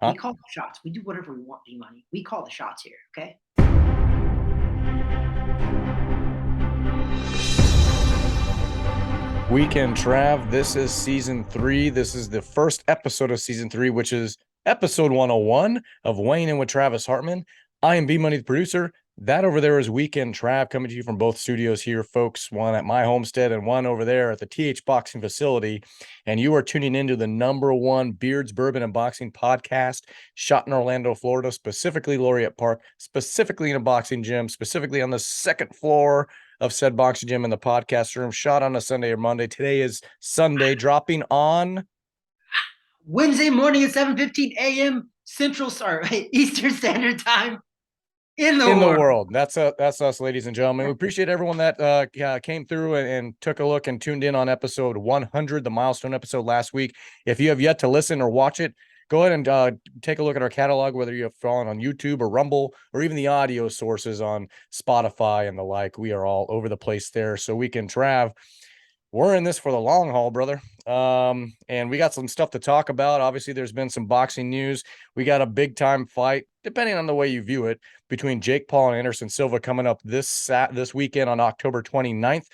We Huh? call the shots. We do whatever we want, D-Money. We call the shots here, okay? Weekend Trav. This is season 3. This is the first episode of season 3, which is episode 101 of Weighing In with Travis Hartman. I am B Money, the producer. That over there is Weekend Trav, coming to you from both studios here, folks. One at my homestead and one over there at the TH Boxing facility. And you are tuning into the #1 Beards, Bourbon, and Boxing podcast, shot in Orlando, Florida, specifically Laureate Park, specifically in a boxing gym, specifically on the second floor of said boxing gym in the podcast room, shot on a Sunday or Monday. Today is Sunday, dropping on Wednesday morning at 7:15 a.m. Eastern Standard Time in the in the world. world. That's us, ladies and gentlemen. We appreciate everyone that came through and took a look and tuned in on episode 100, the milestone episode last week. If you have yet to listen or watch it, go ahead and take a look at our catalog, whether you have fallen on YouTube or Rumble or even the audio sources on Spotify and the like. We are all over the place there. So Weekend Trav, we're in this for the long haul, brother. And we got some stuff to talk about. Obviously, there's been some boxing news. We got a big time fight, depending on the way you view it, between Jake Paul and Anderson Silva coming up this weekend on October 29th,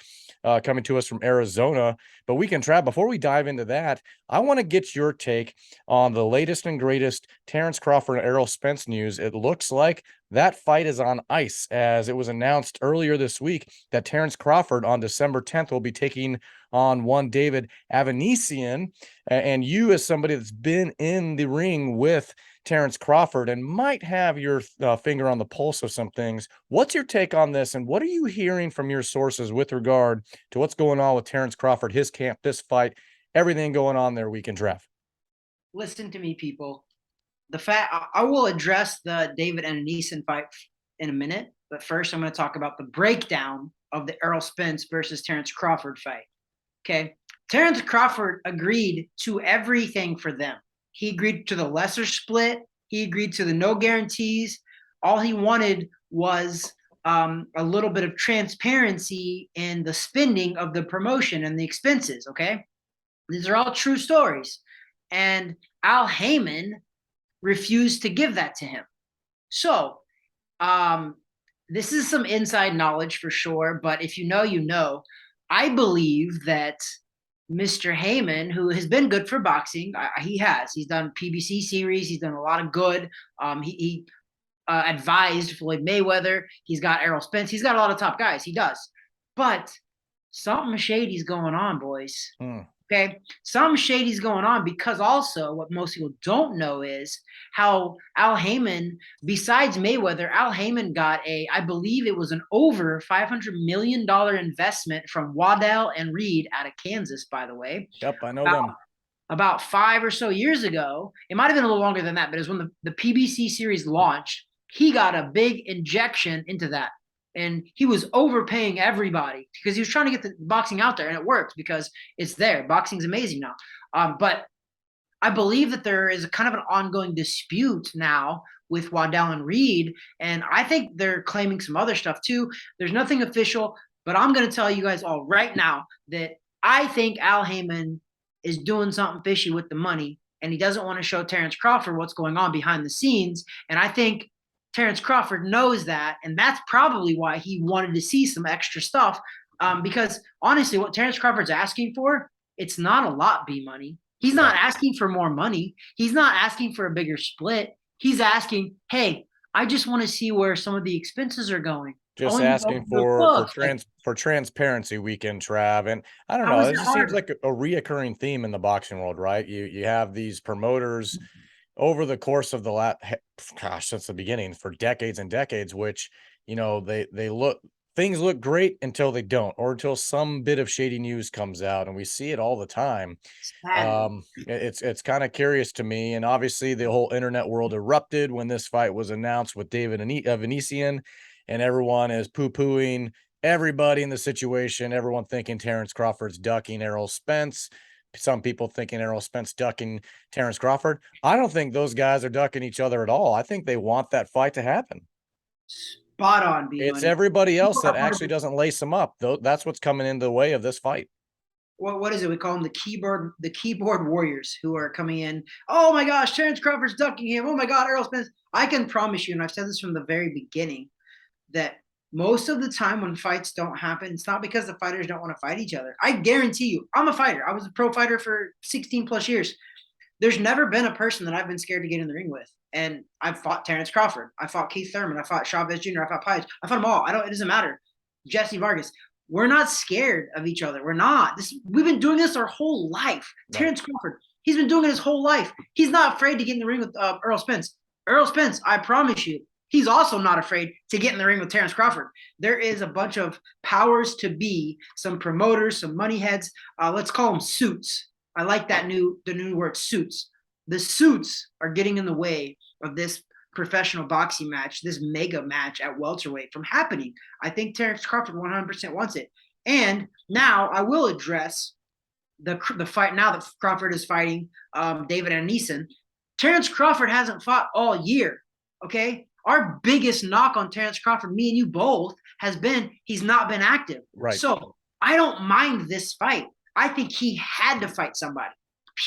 coming to us from Arizona. But Weekend Trav, before we dive into that, I want to get your take on the latest and greatest Terence Crawford and Errol Spence news. It looks like that fight is on ice, as it was announced earlier this week that Terence Crawford on December 10th will be taking on one David Avanesian. And you, as somebody that's been in the ring with Terence Crawford and might have your finger on the pulse of some things, what's your take on this? And what are you hearing from your sources with regard to what's going on with Terence Crawford, his camp, this fight, everything going on there, Weekend Trav? Listen to me, people. I will address the David and Neeson fight in a minute, but first I'm going to talk about the breakdown of the Errol Spence versus Terence Crawford fight. Okay, Terence Crawford agreed to everything for them. He agreed to the lesser split. He agreed to the no guarantees. All he wanted was a little bit of transparency in the spending of the promotion and the expenses. Okay, these are all true stories, and Al Heyman refused to give that to him. So, this is some inside knowledge for sure, but if you know, you know. I believe that Mr. Heyman, who has been good for boxing, he has. He's done PBC series. He's done a lot of good. He advised Floyd Mayweather. He's got Errol Spence. He's got a lot of top guys. He does. But something shady's going on, boys. Okay, some shady's going on because also what most people don't know is how Al Heyman, besides Mayweather, Al Heyman got I believe it was an over $500 million investment from Waddell and Reed out of Kansas, by the way. Yep, I know them. About 5 or so years ago, it might have been a little longer than that, but it was when the PBC series launched. He got a big injection into that. And he was overpaying everybody because he was trying to get the boxing out there, and it worked because it's there. Boxing's amazing now. But I believe that there is a kind of an ongoing dispute now with Waddell and Reed, and I think they're claiming some other stuff too. There's nothing official, but I'm going to tell you guys all right now that I think Al Heyman is doing something fishy with the money, and he doesn't want to show Terence Crawford what's going on behind the scenes. And I think Terence Crawford knows that, and that's probably why he wanted to see some extra stuff. Because honestly, what Terence Crawford's asking for, it's not a lot, B Money. He's not asking for more money. He's not asking for a bigger split. He's asking, hey, I just want to see where some of the expenses are going. Just asking for transparency, Weekend Trav. And I don't know, it just seems like a reoccurring theme in the boxing world, right? You have these promoters over the course of the since the beginning, for decades and decades, which, you know, things look great until they don't, or until some bit of shady news comes out, and we see it all the time. It's kind of curious to me. And obviously the whole internet world erupted when this fight was announced with David Avanesian, and everyone is poo-pooing everybody in the situation, everyone thinking Terence Crawford's ducking Errol Spence. Some people thinking Errol Spence ducking Terence Crawford. I don't think those guys are ducking each other at all. I think they want that fight to happen. Spot on, B-Money. It's everybody else that actually doesn't lace them up. Though that's what's coming in the way of this fight. what is it? We call them the keyboard warriors who are coming in. Oh my gosh, Terence Crawford's ducking him. Oh my God, Errol Spence. I can promise you, and I've said this from the very beginning, that most of the time when fights don't happen, it's not because the fighters don't want to fight each other. I guarantee you, I'm a fighter. I was a pro fighter for 16 plus years. There's never been a person that I've been scared to get in the ring with. And I've fought Terence Crawford. I fought Keith Thurman. I fought Chavez Jr. I fought Pies. I fought them all. It doesn't matter. Jesse Vargas. We're not scared of each other. We're not. We've been doing this our whole life. Right. Terence Crawford, he's been doing it his whole life. He's not afraid to get in the ring with Errol Spence. Errol Spence, I promise you, he's also not afraid to get in the ring with Terence Crawford. There is a bunch of powers to be, some promoters, some money heads. Let's call them suits. I like the new word, suits. The suits are getting in the way of this professional boxing match, this mega match at welterweight from happening. I think Terence Crawford 100% wants it. And now I will address the fight now that Crawford is fighting David Anderson. Terence Crawford hasn't fought all year, okay? Our biggest knock on Terence Crawford, me and you both, has been he's not been active. Right. So I don't mind this fight. I think he had to fight somebody,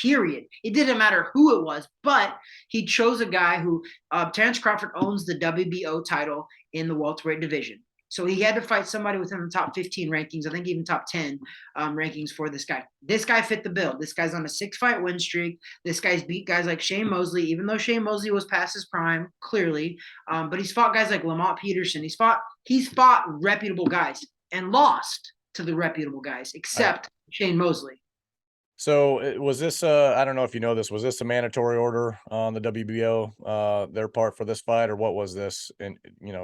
period. It didn't matter who it was, but he chose a guy who, Terence Crawford owns the WBO title in the welterweight division. So he had to fight somebody within the top 15 rankings, I think even top 10 rankings for this guy. This guy fit the bill. This guy's on a 6-fight win streak. This guy's beat guys like Shane Mosley, even though Shane Mosley was past his prime, clearly. But he's fought guys like Lamont Peterson. He's fought reputable guys and lost to the reputable guys, except Shane Mosley. So was this, I don't know if you know this, was this a mandatory order on the WBO, their part for this fight, or what was this,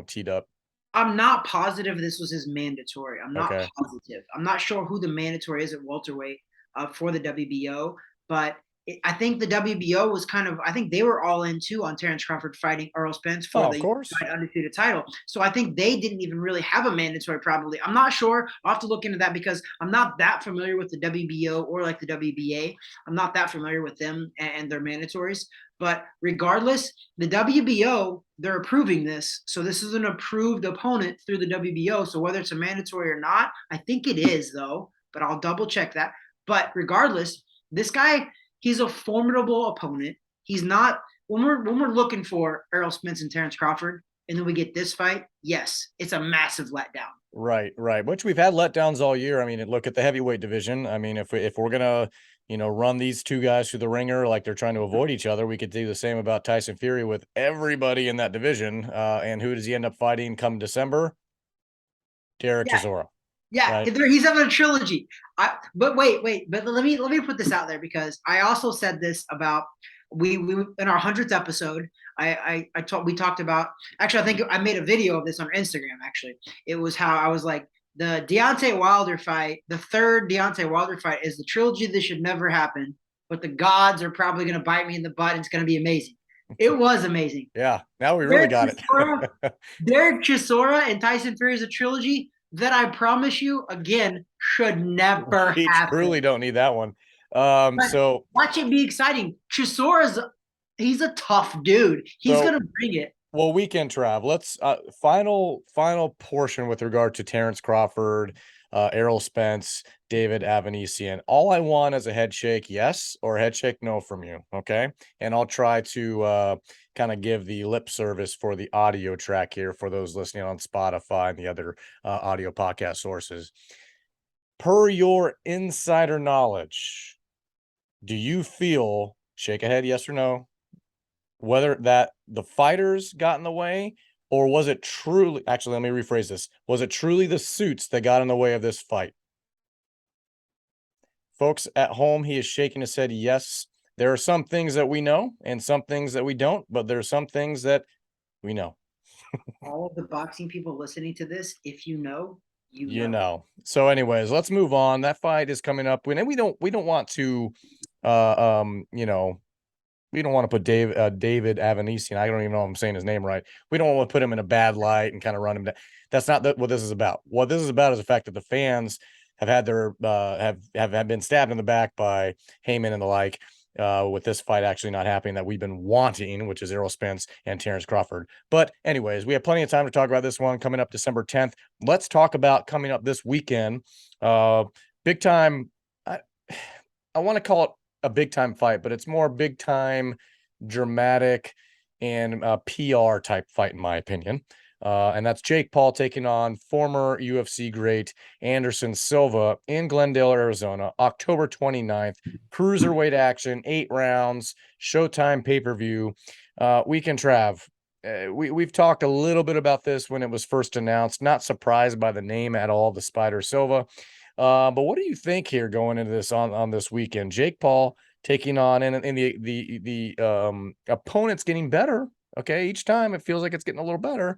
teed up? I'm not positive this was his mandatory. I'm not positive. I'm not sure who the mandatory is at welterweight for the WBO, but I think the WBO was I think they were all in too on Terence Crawford fighting Errol Spence for the undisputed title. So I think they didn't even really have a mandatory probably. I'm not sure. I'll have to look into that because I'm not that familiar with the WBO or like the WBA. I'm not that familiar with them and their mandatories. But regardless, the WBO, they're approving this. So this is an approved opponent through the WBO. So whether it's a mandatory or not, I think it is though, but I'll double check that. But regardless, this guy, he's a formidable opponent. He's not, when we're looking for Errol Spence and Terence Crawford, and then we get this fight, yes, it's a massive letdown. Right. Which we've had letdowns all year. I mean, look at the heavyweight division. I mean, if we're gonna, run these two guys through the ringer like they're trying to avoid each other, we could do the same about Tyson Fury with everybody in that division. And who does he end up fighting come December? Derek Chisora. Yeah, right? He's having a trilogy. But wait. But let me put this out there because I also said this about we in our 100th episode. We talked about, actually I think I made a video of this on Instagram. Actually, it was how I was like, the Deontay Wilder fight, the third Deontay Wilder fight is the trilogy that should never happen, but the gods are probably going to bite me in the butt and it's going to be amazing. It was amazing. Yeah, now we really got it. Derek Chisora and Tyson Fury is a trilogy that I promise you, again, should never happen. We truly don't need that one. So watch it be exciting. Chisora's, he's a tough dude. He's gonna bring it. Well, weekend Trav, let's final portion with regard to Terence Crawford, Errol Spence, David Avanesian. All I want is a head shake yes or head shake no from you, okay? And I'll try to kind of give the lip service for the audio track here for those listening on Spotify and the other audio podcast sources. Per your insider knowledge, do you feel, shake a head yes or no, whether that the fighters got in the way, or was it truly, actually, let me rephrase this. Was it truly the suits that got in the way of this fight? Folks at home, he is shaking his head yes. There are some things that we know and some things that we don't, but there are some things that we know. All of the boxing people listening to this, if you know, you know. So anyways, let's move on. That fight is coming up. And we don't want to, we don't want to put David Avanesian. I don't even know if I'm saying his name right. We don't want to put him in a bad light and kind of run him down. That's not what this is about. What this is about is the fact that the fans have had their have been stabbed in the back by Heyman and the like. With this fight actually not happening that we've been wanting, which is Errol Spence and Terence Crawford. But anyways, we have plenty of time to talk about this one coming up December 10th. Let's talk about coming up this weekend. Big time. I want to call it a big time fight, but it's more big time, dramatic, and PR type fight, in my opinion. And that's Jake Paul taking on former UFC great Anderson Silva in Glendale, Arizona, October 29th. Cruiserweight action, 8 rounds, Showtime pay-per-view. Weekend Trav. We've talked a little bit about this when it was first announced. Not surprised by the name at all, the Spider Silva. But what do you think here going into this on this weekend? Jake Paul taking on and the opponent's getting better. Okay, each time it feels like it's getting a little better.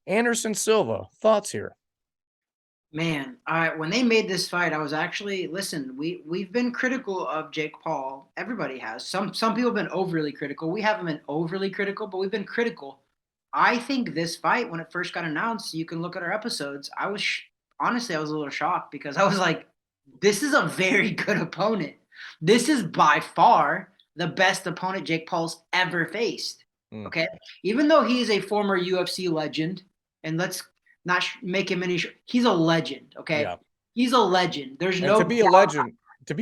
Anderson Silva, thoughts here? Man, when they made this fight, I was actually listen. We've been critical of Jake Paul. Everybody has. Some people have been overly critical. We haven't been overly critical, but we've been critical. I think this fight, when it first got announced, you can look at our episodes. Honestly, I was a little shocked because I was like, this is a very good opponent. This is by far the best opponent Jake Paul's ever faced. Mm, Okay, even though he is a former UFC legend, and let's not make him any. He's a legend. Okay, yeah. he's a legend. There's And no doubt. to be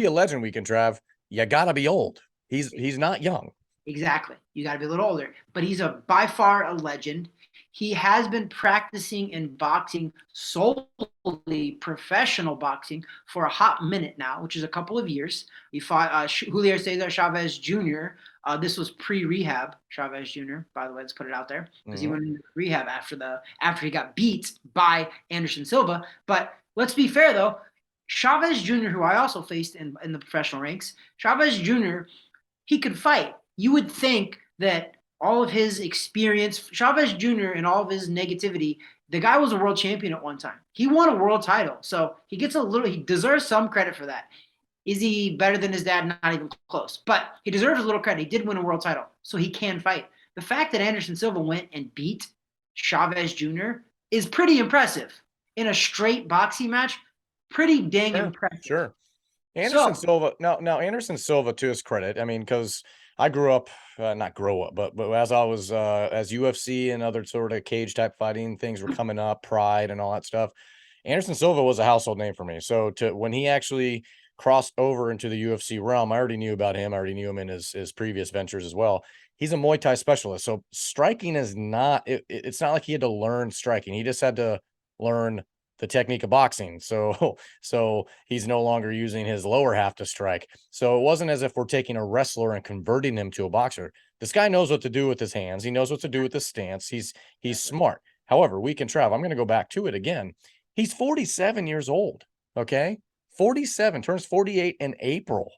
a legend, we can Trav, you gotta be old. He's not young. Exactly. You got to be a little older, but he's a by far a legend. He has been practicing in boxing, solely professional boxing, for a hot minute now, which is a couple of years. He fought Julio Cesar Chavez Jr. This was pre-rehab Chavez Jr. By the way, let's put it out there because he Mhm. went into rehab after he got beat by Anderson Silva. But let's be fair though, Chavez Jr., who I also faced in the professional ranks, Chavez Jr., he could fight. You would think that all of his experience, Chavez Jr., and all of his negativity, the guy was a world champion at one time. He won a world title. So he deserves some credit for that. Is he better than his dad? Not even close. But he deserves a little credit. He did win a world title, so he can fight. The fact that Anderson Silva went and beat Chavez Jr. is pretty impressive in a straight boxing match. Pretty dang Sure, impressive. sure. Anderson So Silva. Now Anderson Silva, to his credit, I mean, because I grew up, not grow up, but as I was as UFC and other sort of cage type fighting things were coming up, Pride and all that stuff. Anderson Silva was a household name for me. So to when he actually crossed over into the UFC realm, I already knew about him. I already knew him in his previous ventures as well. He's a Muay Thai specialist, so striking is not. It's not like he had to learn striking. He just had to learn the technique of boxing. So so he's no longer using his lower half to strike. So it wasn't as if we're taking a wrestler and converting him to a boxer. This guy knows what to do with his hands. He knows what to do with his stance. He's smart. However, we can Trav. I'm going to go back to it again. He's 47 years old. Okay. 47 turns 48 in April.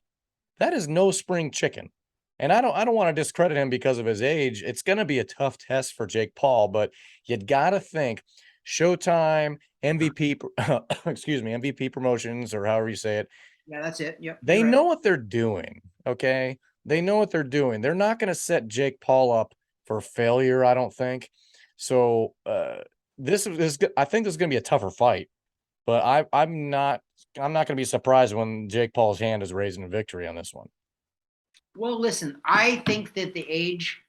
That is no spring chicken. And I don't want to discredit him because of his age. It's going to be a tough test for Jake Paul, but you got to think Showtime, MVP, excuse me, MVP promotions or however you say it. yeah, that's it. Yep, They you're right. know what they're doing. Okay. They know what they're doing. They're not going to set Jake Paul up for failure, I don't think. So, this is, I think this is going to be a tougher fight, but I'm not going to be surprised when Jake Paul's hand is raised in victory on this one. Well, listen, I think that the age,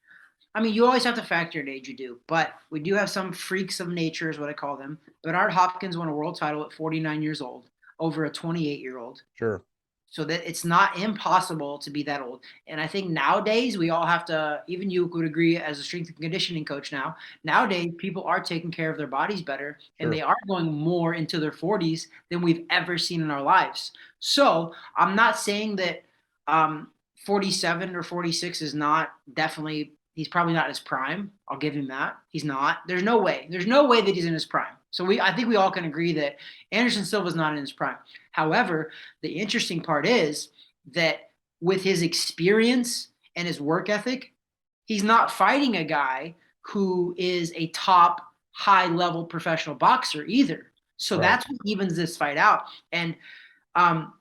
I mean, you always have to factor in age, you do, but we do have some freaks of nature, is what I call them. Bernard Hopkins won a world title at 49 years old over a 28-year-old. Sure. So that it's not impossible to be that old. And I think nowadays we all have to, even you would agree as a strength and conditioning coach now, nowadays people are taking care of their bodies better and Sure. they are going more into their 40s than we've ever seen in our lives. So I'm not saying that 47 or 46 is not definitely, he's probably not his prime. I'll give him that. He's not. There's no way. There's no way that he's in his prime. So I think we all can agree that Anderson Silva's not in his prime. However, the interesting part is that with his experience and his work ethic, he's not fighting a guy who is a top high level professional boxer either. So Right. that's what evens this fight out. And um,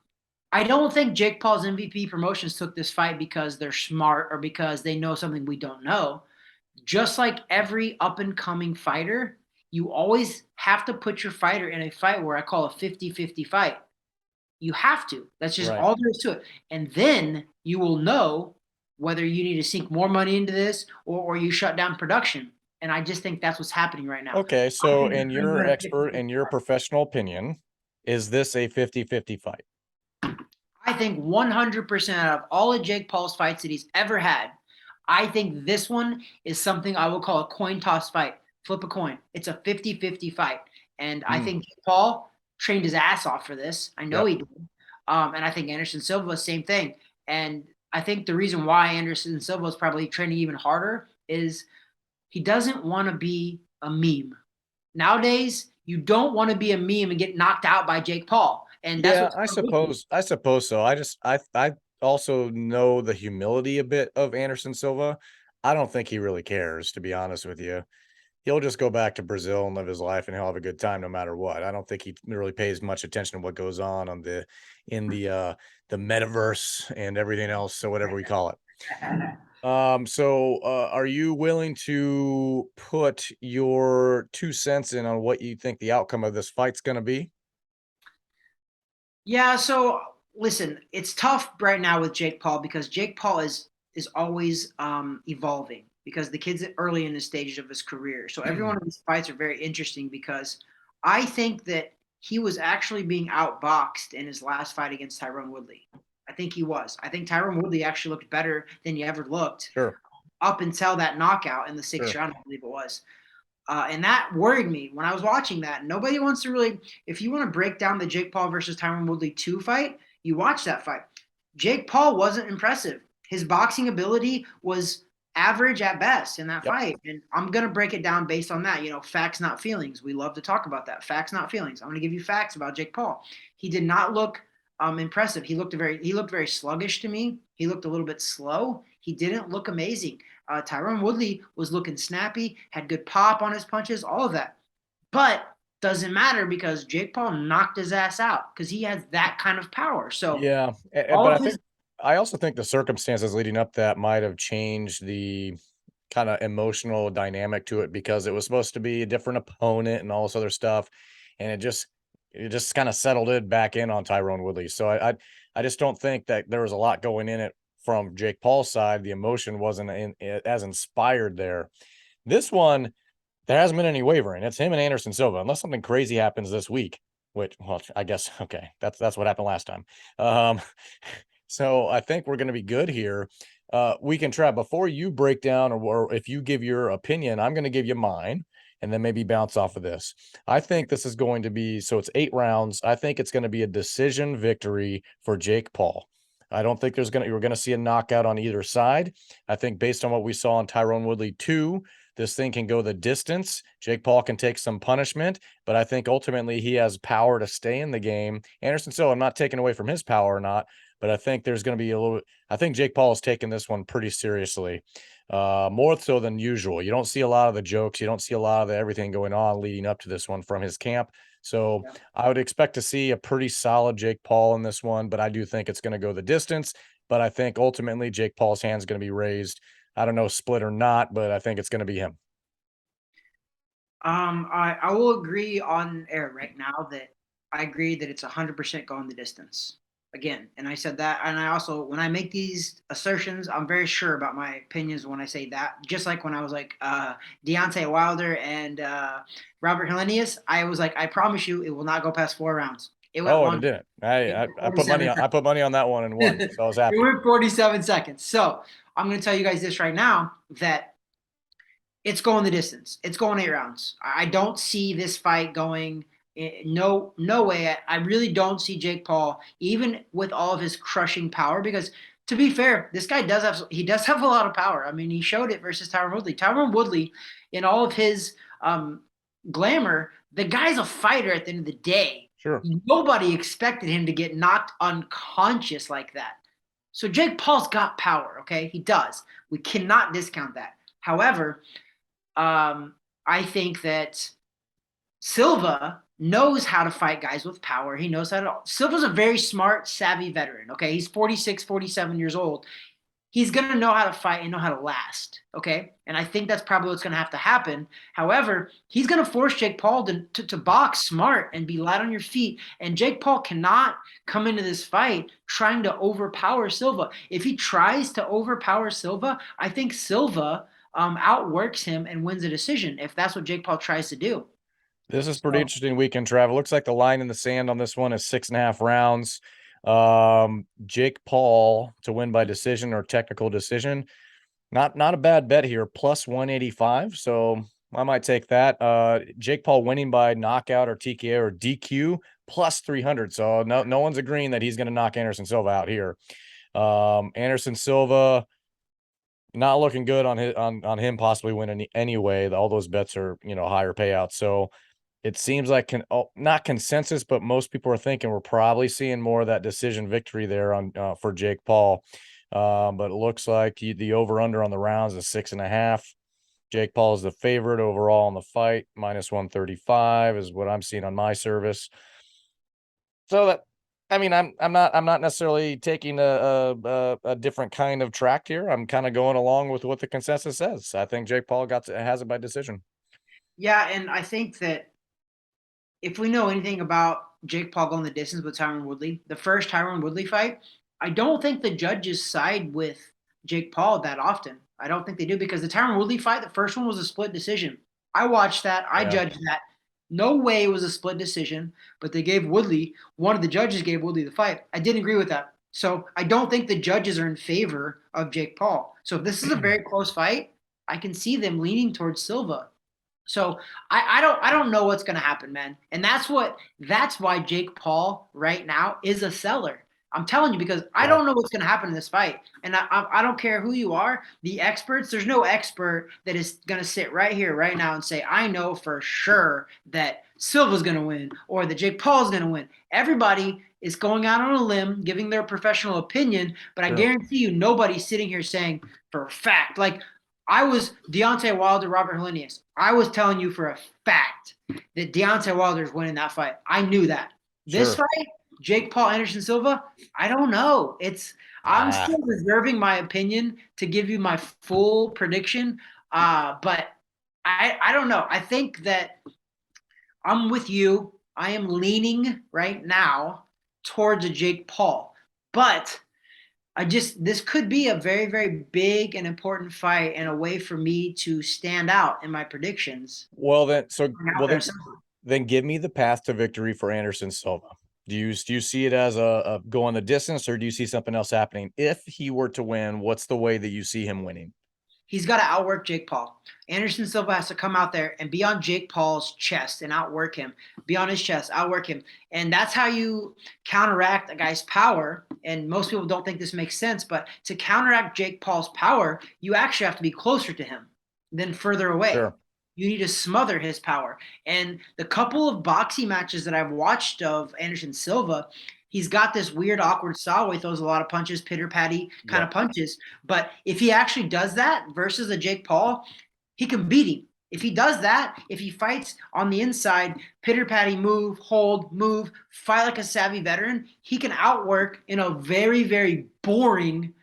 I don't think Jake Paul's MVP promotions took this fight because they're smart or because they know something we don't know. Just like every up and coming fighter, you always have to put your fighter in a fight where I call a 50-50 fight. You have to. That's just Right. all there is to it. And then you will know whether you need to sink more money into this or you shut down production. And I just think that's what's happening right now. Okay. I So think in they're your going to expert and your professional opinion, is this a 50-50 fight? I think 100% out of all of Jake Paul's fights that he's ever had, I think this one is something I will call a coin toss fight. Flip a coin. It's a 50-50 fight. And I Mm, think Jake Paul trained his ass off for this. I know yep. he did. And I think Anderson Silva, same thing. And I think the reason why Anderson Silva is probably training even harder is he doesn't want to be a meme. Nowadays, you don't want to be a meme and get knocked out by Jake Paul. And that's Yeah, what I suppose so. I also know the humility a bit of Anderson Silva. I don't think he really cares, to be honest with you. He'll just go back to Brazil and live his life and he'll have a good time no matter what. I don't think he really pays much attention to what goes on the in the metaverse and everything else, so whatever we call it. Are you willing to put your 2 cents in on what you think the outcome of this fight's going to be? Yeah, so listen, it's tough right now with Jake Paul because Jake Paul is always evolving because the kid's early in the stages of his career. So every one of these fights are very interesting because I think that he was actually being outboxed in his last fight against Tyrone Woodley. I think he was. I think Tyrone Woodley actually looked better than he ever looked Sure, up until that knockout in the sixth sure. round, I believe it was. And that worried me when I was watching that. Nobody wants to really, if you want to break down the Jake Paul versus Tyron Woodley 2 fight, you watch that fight. Jake Paul wasn't impressive. His boxing ability was average at best in that Yep. fight. And I'm going to break it down based on that. Facts, not feelings. We love to talk about that. Facts, not feelings. I'm going to give you facts about Jake Paul. He did not look impressive. He looked very sluggish to me. He looked a little bit slow. He didn't look amazing. Tyron Woodley was looking snappy, had good pop on his punches, all of that. But doesn't matter because Jake Paul knocked his ass out because he has that kind of power. So Yeah, all but of his I also think the circumstances leading up to that might have changed the kind of emotional dynamic to it because it was supposed to be a different opponent and all this other stuff, and it just kind of settled it back in on Tyrone Woodley. So I just don't think that there was a lot going in it from Jake Paul's side. The emotion wasn't as inspired there. This one, there hasn't been any wavering. It's him and Anderson Silva, unless something crazy happens this week. Which, well, I guess okay, that's what happened last time. Um, so I think we're going to be good here. We can try before you break down, or if you give your opinion, I'm going to give you mine, and then maybe bounce off of this. I think this is going to be so. It's 8 rounds. I think it's going to be a decision victory for Jake Paul. I don't think we're going to see a knockout on either side. I think based on what we saw on Tyrone Woodley 2, this thing can go the distance. Jake Paul can take some punishment, but I think ultimately he has power to stay in the game. Anderson Silva, I'm not taking away from his power or not, but I think there's going to be a little. I think Jake Paul is taking this one pretty seriously, more so than usual. You don't see a lot of the jokes. You don't see a lot of the everything going on leading up to this one from his camp. So yeah. I would expect to see a pretty solid Jake Paul in this one, but I do think it's going to go the distance. But I think ultimately Jake Paul's hand's going to be raised. I don't know, split or not, but I think it's going to be him. I will agree on air right now that I agree that it's 100% going the distance again. And I said that, and I also when I make these assertions, I'm very sure about my opinions when I say that. Just like when I was like Deontay Wilder and Robert Helenius, I was like, I promise you, it will not go past 4 rounds. It went Oh, and it one. didn't. It I went I put money 47 on I seconds. put money on that one and won, so I was It happy. went 47 seconds. So I'm going to tell you guys this right now that it's going the distance. It's going 8 rounds. I don't see this fight going. No way. I really don't see Jake Paul, even with all of his crushing power, because to be fair, this guy does have a lot of power. I mean, he showed it versus Tyron Woodley. Tyron Woodley, in all of his glamour, the guy's a fighter at the end of the day. Sure. Nobody expected him to get knocked unconscious like that. So Jake Paul's got power, okay? He does. We cannot discount that. However, I think that Silva knows how to fight guys with power. He knows how to. Silva's a very smart, savvy veteran. Okay. He's 46, 47 years old. He's going to know how to fight and know how to last. Okay. And I think that's probably what's going to have to happen. However, he's going to force Jake Paul to box smart and be light on your feet. And Jake Paul cannot come into this fight trying to overpower Silva. If he tries to overpower Silva, I think Silva outworks him and wins a decision if that's what Jake Paul tries to do. This is pretty So, interesting weekend travel. Looks like the line in the sand on this one is 6.5 rounds. Jake Paul to win by decision or technical decision. Not a bad bet here, plus 185. So I might take that. Jake Paul winning by knockout or TKO or DQ plus 300. So no one's agreeing that he's going to knock Anderson Silva out here. Anderson Silva not looking good on him possibly winning anyway. All those bets are, higher payouts. So it seems like not consensus, but most people are thinking we're probably seeing more of that decision victory there on for Jake Paul. But it looks like the over under on the rounds is 6.5. Jake Paul is the favorite overall in the fight, minus 135 is what I'm seeing on my service. So that, I mean, I'm not necessarily taking a different kind of track here. I'm kind of going along with what the consensus says. I think Jake Paul has it by decision. Yeah, and I think that if we know anything about Jake Paul going the distance with Tyron Woodley, the first Tyron Woodley fight, I don't think the judges side with Jake Paul that often. I don't think they do because the Tyron Woodley fight, the first one was a split decision. I watched that. I judged that. No way it was a split decision, but they gave Woodley, one of the judges gave Woodley the fight. I didn't agree with that. So I don't think the judges are in favor of Jake Paul. So if this is a very close fight, I can see them leaning towards Silva. So I don't know what's gonna happen, man. And that's why Jake Paul right now is a seller. I'm telling you because I don't know what's gonna happen in this fight, and I don't care who you are, the experts. There's no expert that is gonna sit right here right now and say I know for sure that Silva's gonna win or that Jake Paul's gonna win. Everybody is going out on a limb, giving their professional opinion, but I guarantee you nobody's sitting here saying for a fact like I was Deontay Wilder, Robert Helenius. I was telling you for a fact that Deontay Wilder is winning that fight. I knew that. This fight, Jake Paul, Anderson Silva, I don't know. I'm still reserving my opinion to give you my full prediction. But I don't know. I think that I'm with you. I am leaning right now towards a Jake Paul. But this could be a very, very big and important fight and a way for me to stand out in my predictions. Well, then give me the path to victory for Anderson Silva. Do you see it as a go on the distance, or do you see something else happening? If he were to win, what's the way that you see him winning? He's got to outwork Jake Paul. Anderson Silva has to come out there and be on Jake Paul's chest and outwork him. Be on his chest, outwork him. And that's how you counteract a guy's power. And most people don't think this makes sense, but to counteract Jake Paul's power, you actually have to be closer to him than further away. Sure. You need to smother his power. And the couple of boxing matches that I've watched of Anderson Silva, he's got this weird, awkward style where he throws a lot of punches, pitter-patty kind of punches. But if he actually does that versus a Jake Paul, he can beat him. If he does that, if he fights on the inside, pitter-patty, move, hold, move, fight like a savvy veteran, he can outwork in a very, very boring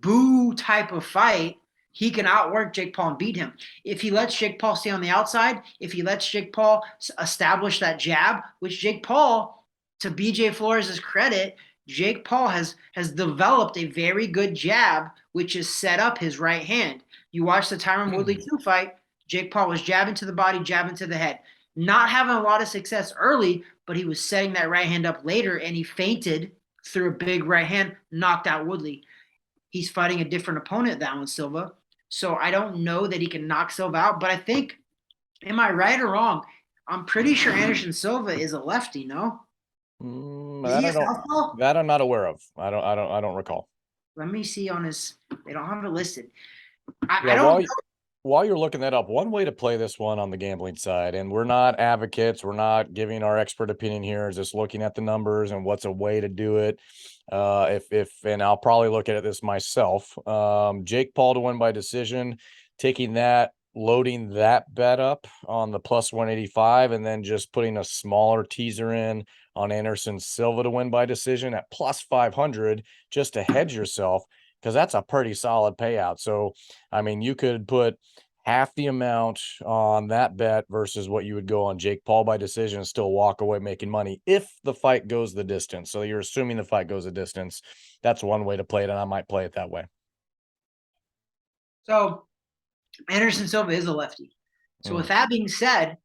boo type of fight. He can outwork Jake Paul and beat him. If he lets Jake Paul stay on the outside, if he lets Jake Paul establish that jab, which Jake Paul, to BJ Flores' credit, Jake Paul has developed a very good jab, which has set up his right hand. You watch the Tyron Woodley 2 fight, Jake Paul was jabbing to the body, jabbing to the head. Not having a lot of success early, but he was setting that right hand up later, and he feinted through a big right hand, knocked out Woodley. He's fighting a different opponent, that one, Silva. So I don't know that he can knock Silva out, but I think, am I right or wrong? I'm pretty sure Anderson Silva is a lefty, no? That I'm not aware of. I don't recall. Let me see on his. They don't have it listed. While you're looking that up, one way to play this one on the gambling side, and we're not advocates, we're not giving our expert opinion here, is just looking at the numbers and what's a way to do it. And I'll probably look at this myself. Jake Paul to win by decision, taking that, loading that bet up on the plus 185, and then just putting a smaller teaser in on Anderson Silva to win by decision at plus 500 just to hedge yourself, because that's a pretty solid payout. So, I mean, you could put half the amount on that bet versus what you would go on Jake Paul by decision and still walk away making money if the fight goes the distance. So you're assuming the fight goes the distance. That's one way to play it, and I might play it that way. So Anderson Silva is a lefty. So with that being said,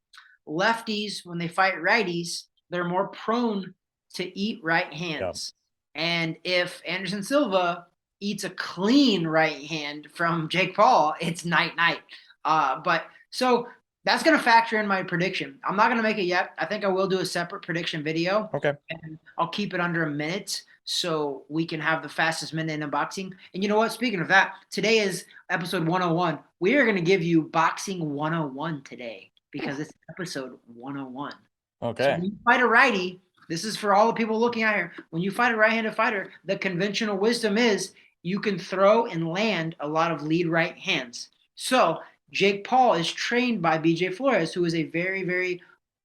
lefties, when they fight righties, they're more prone to eat right hands. And if Anderson Silva eats a clean right hand from Jake Paul, it's night night. But so that's going to factor in my prediction. I'm not going to make it yet. I think I will do a separate prediction video. Okay. And I'll keep it under a minute so we can have the fastest minute in boxing. And you know what? Speaking of that, today is episode 101. We are going to give you boxing 101 today because it's episode 101. So Okay. when you fight a righty, this is for all the people looking out here. When you fight a right-handed fighter, the conventional wisdom is you can throw and land a lot of lead right hands. So Jake Paul is trained by BJ Flores, who is a very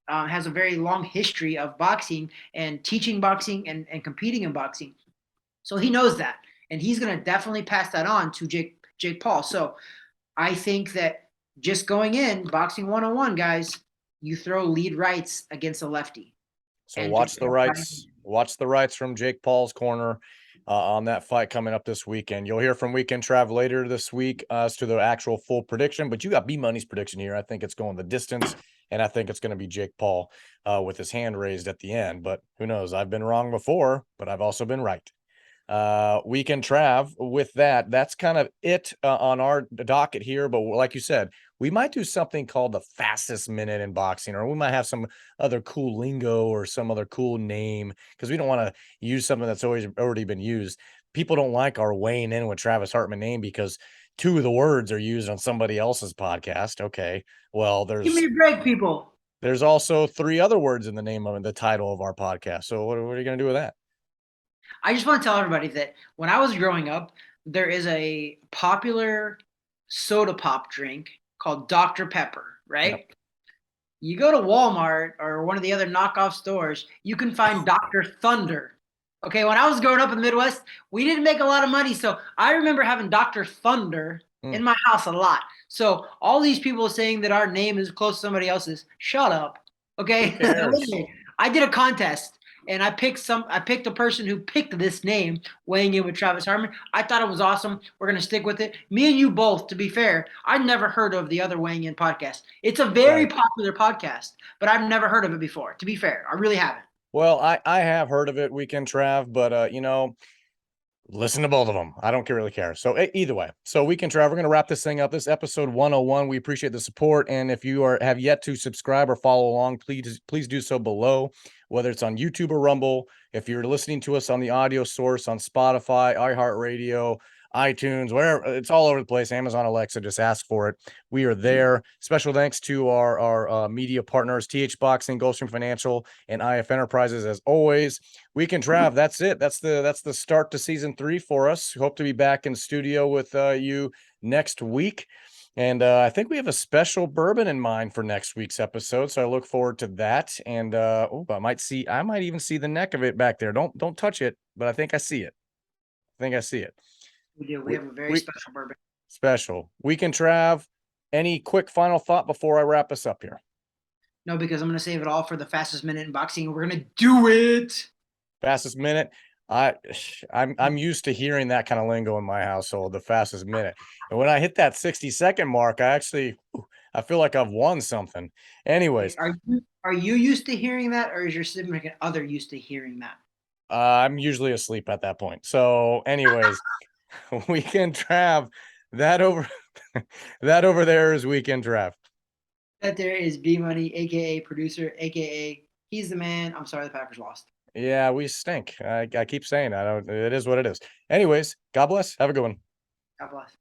has a very long history of boxing and teaching boxing and competing in boxing. So he knows that, and he's going to definitely pass that on to Jake Paul. So I think that just going in boxing 101, guys, you throw lead rights against a lefty. So And watch the rights from Jake Paul's corner on that fight coming up this weekend. You'll hear from Weekend Trav later this week as to the actual full prediction, but you got B Money's prediction here. I think it's going the distance, and I think it's going to be Jake Paul with his hand raised at the end. But who knows? I've been wrong before, but I've also been right. Weekend Trav, with that's kind of it on our docket here. But like you said, we might do something called the fastest minute in boxing, or we might have some other cool lingo or some other cool name because we don't want to use something that's already been used. People don't like our weighing in with Travis Hartman name because two of the words are used on somebody else's podcast. Okay, well, give me a break, people. there's also three other words in the name of the title of our podcast. So what are you going to do with that? I just want to tell everybody that when I was growing up, there is a popular soda pop drink called Dr. Pepper, right? Yep. You go to Walmart or one of the other knockoff stores, you can find Dr. Thunder. Okay, when I was growing up in the Midwest, we didn't make a lot of money. So I remember having Dr. Thunder in my house a lot. So all these people saying that our name is close to somebody else's, shut up. Okay. Who cares? I did a contest and I picked a person who picked this name, weighing in with Travis Hartman. I thought it was awesome. We're gonna stick with it. Me and you both, to be fair, I've never heard of the other weighing in podcast. It's a very Right. popular podcast, but I've never heard of it before. To be fair, I really haven't. Well, I have heard of it, Weekend Trav, but listen to both of them. I don't really care. So either way, so Weekend Trav, we're gonna wrap this thing up. This episode 101. We appreciate the support, and if you have yet to subscribe or follow along, please do so below, whether it's on YouTube or Rumble. If you're listening to us on the audio source on Spotify, iHeartRadio, iTunes, wherever, it's all over the place. Amazon Alexa, just ask for it. We are there. Special thanks to our media partners, TH Boxing, Gulfstream Financial, and IF Enterprises, as always. Weekend Trav, that's it. That's the start to season 3 for us. Hope to be back in studio with you next week. And I think we have a special bourbon in mind for next week's episode, so I look forward to that. And I might even see the neck of it back there. Don't touch it, but I think I see it. I think I see it. We do. We have a very special bourbon. Special. Weekend Trav, any quick final thought before I wrap us up here? No, because I'm going to save it all for the fastest minute in boxing. We're going to do it. Fastest minute. I'm used to hearing that kind of lingo in my household, the fastest minute. And when I hit that 60-second mark, I feel like I've won something. Anyways, Are you used to hearing that, or is your significant other used to hearing that? I'm usually asleep at that point. So, anyways, Weekend Trav, that over that over there is Weekend Trav. That there is B Money, aka producer, aka he's the man. I'm sorry the Packers lost. Yeah, we stink. I keep saying that. It is what it is. Anyways, God bless. Have a good one. God bless.